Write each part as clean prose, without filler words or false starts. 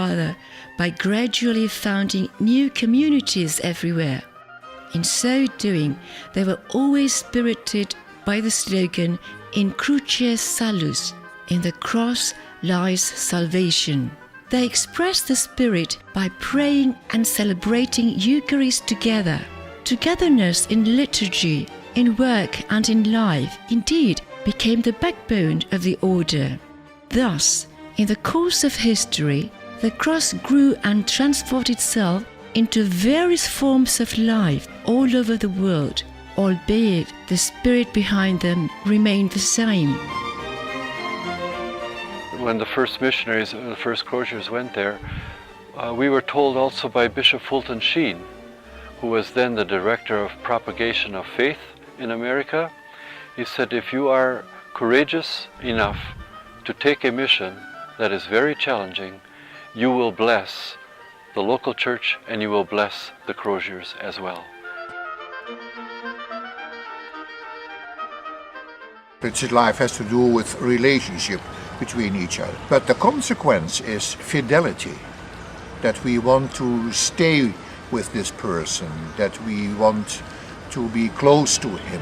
Father by gradually founding new communities everywhere. In so doing, they were always spirited by the slogan "In cruces salus," in the cross lies salvation. They expressed the spirit by praying and celebrating Eucharist together. Togetherness in liturgy, in work and in life, indeed, became the backbone of the order. Thus, in the course of history, the cross grew and transformed itself into various forms of life all over the world, albeit the spirit behind them remained the same. When the first missionaries, the first croziers went there, we were told also by Bishop Fulton Sheen, who was then the director of propagation of faith in America. He said, if you are courageous enough to take a mission that is very challenging, you will bless the local church and you will bless the croziers as well. Church life has to do with relationship between each other. But the consequence is fidelity, that we want to stay with this person, that we want to be close to him,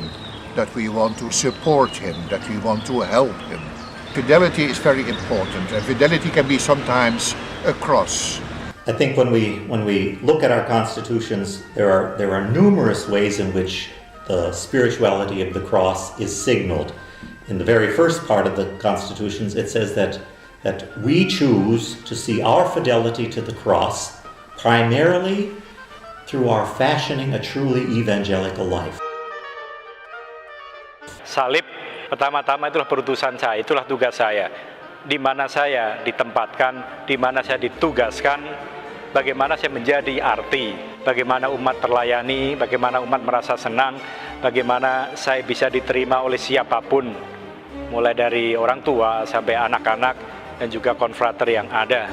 that we want to support him, that we want to help him. Fidelity is very important, and fidelity can be sometimes a cross. I think when we look at our constitutions, there are numerous ways in which the spirituality of the cross is signaled. In the very first part of the constitutions, it says that we choose to see our fidelity to the cross primarily through our fashioning a truly evangelical life. Salib pertama-tama itulah perutusan saya, itulah tugas saya. Di mana saya ditempatkan, di mana saya ditugaskan, bagaimana saya menjadi arti, bagaimana umat terlayani, bagaimana umat merasa senang, bagaimana saya bisa diterima oleh siapapun, mulai dari orang tua sampai anak-anak dan juga konfrater yang ada.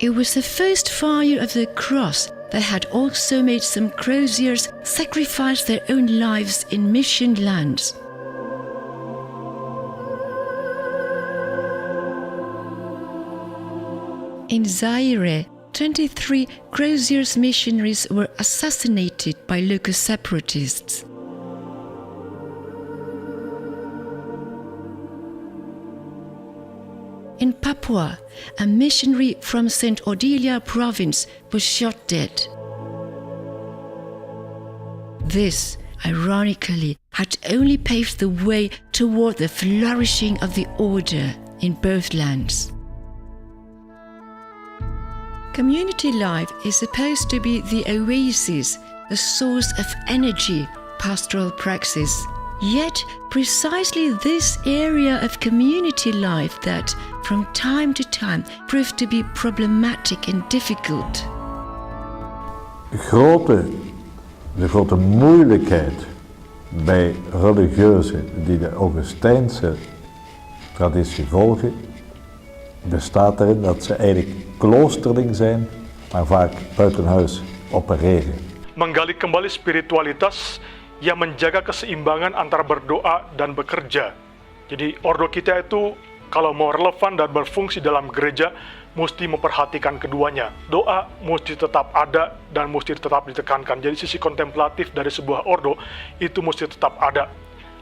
It was the first fire of the cross that had also made some croziers sacrifice their own lives in mission lands. In Zaire, 23 croziers missionaries were assassinated by local separatists. In Papua, a missionary from St. Odilia province was shot dead. This, ironically, had only paved the way toward the flourishing of the order in both lands. Community life is supposed to be the oasis, the source of energy, pastoral praxis. Yet, precisely this area of community life that, from time to time, proved to be problematic and difficult. De grote moeilijkheid bij religieuzen die de Augustijnse traditie volgen, bestaat erin dat ze eigenlijk kloosterling zijn, maar vaak buiten huis opereren. Menggali kembali spiritualitas yang menjaga keseimbangan antara berdoa dan bekerja. Jadi ordo kita itu kalau mau relevan dan berfungsi dalam gereja mesti memperhatikan keduanya. Doa mesti tetap ada dan mesti tetap ditekankan. Jadi sisi kontemplatif dari sebuah ordo itu mesti tetap ada.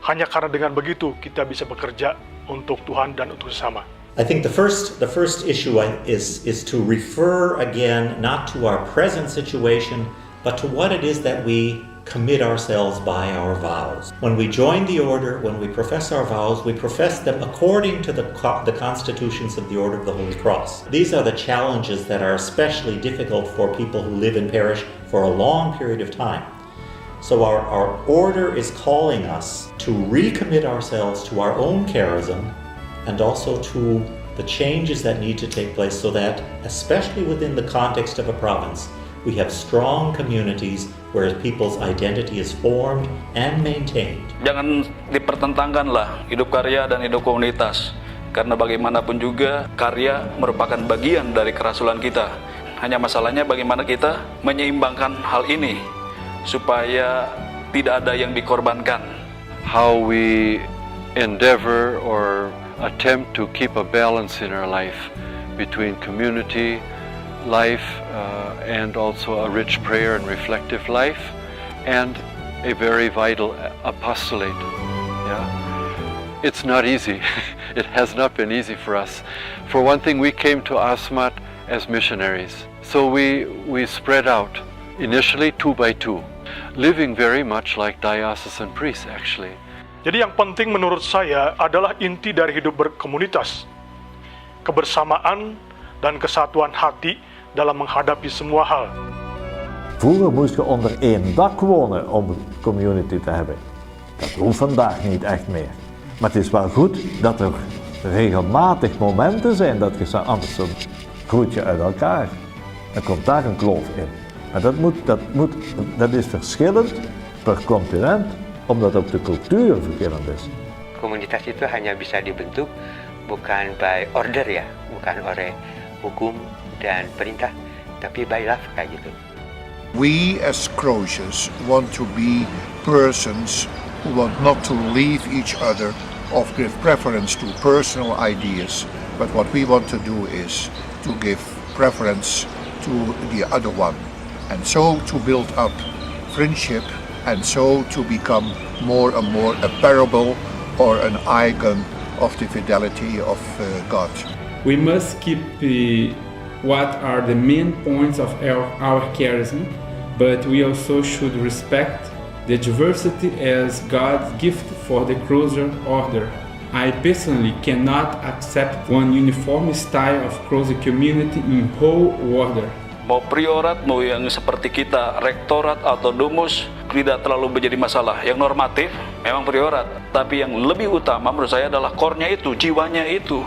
Hanya karena dengan begitu kita bisa bekerja untuk Tuhan dan untuk sesama. I think the first issue is to refer again not to our present situation, but to what it is that we commit ourselves by our vows. When we join the order, when we profess our vows, we profess them according to the constitutions of the Order of the Holy Cross. These are the challenges that are especially difficult for people who live in parish for a long period of time. So our order is calling us to recommit ourselves to our own charism and also to the changes that need to take place so that, especially within the context of a province, we have strong communities where people's identity is formed and maintained. Jangan dipertentangkanlah hidup karya dan hidup komunitas, karena bagaimanapun juga karya merupakan bagian dari kerasulan kita. Hanya masalahnya bagaimana kita menyeimbangkan hal ini supaya tidak ada yang dikorbankan. How we endeavor or attempt to keep a balance in our life between community life and also a rich prayer and reflective life and a very vital apostolate. Yeah. It's not easy. It has not been easy for us. For one thing, we came to Asmat as missionaries. So we spread out, initially 2 by 2, living very much like diocesan priests actually. Jadi yang penting menurut saya adalah inti dari hidup berkomunitas. Kebersamaan dan kesatuan hati dalam menghadapi semua hal. Vroeger moest je onder één dak wonen om een community te hebben. Dat hoeft vandaag niet echt meer. Maar het is wel goed dat er regelmatig momenten zijn dat je zegt, anders dan groeit je uit elkaar. Dan komt daar een kloof in. Maar dat is verschillend per continent, omdat ook de cultuur verschillend is. Komunitas itu hanya bisa dibentuk bukan by order ya, bukan oleh hukum dan perintah, tapi by love kayak gitu. We as Croatians want to be persons who want not to leave each other or give preference to personal ideas, but what we want to do is to give preference to the other one, and so to build up friendship, and so to become more and more a parable or an icon of the fidelity of God. We must keep what are the main points of our charism, but we also should respect the diversity as God's gift for the Crozier order. I personally cannot accept one uniform style of Crozier community in whole order. Mau priorat, mau yang seperti kita, rektorat atau domus, tidak terlalu menjadi masalah. Yang normatif memang priorat, tapi yang lebih utama menurut saya adalah core-nya itu, jiwanya itu.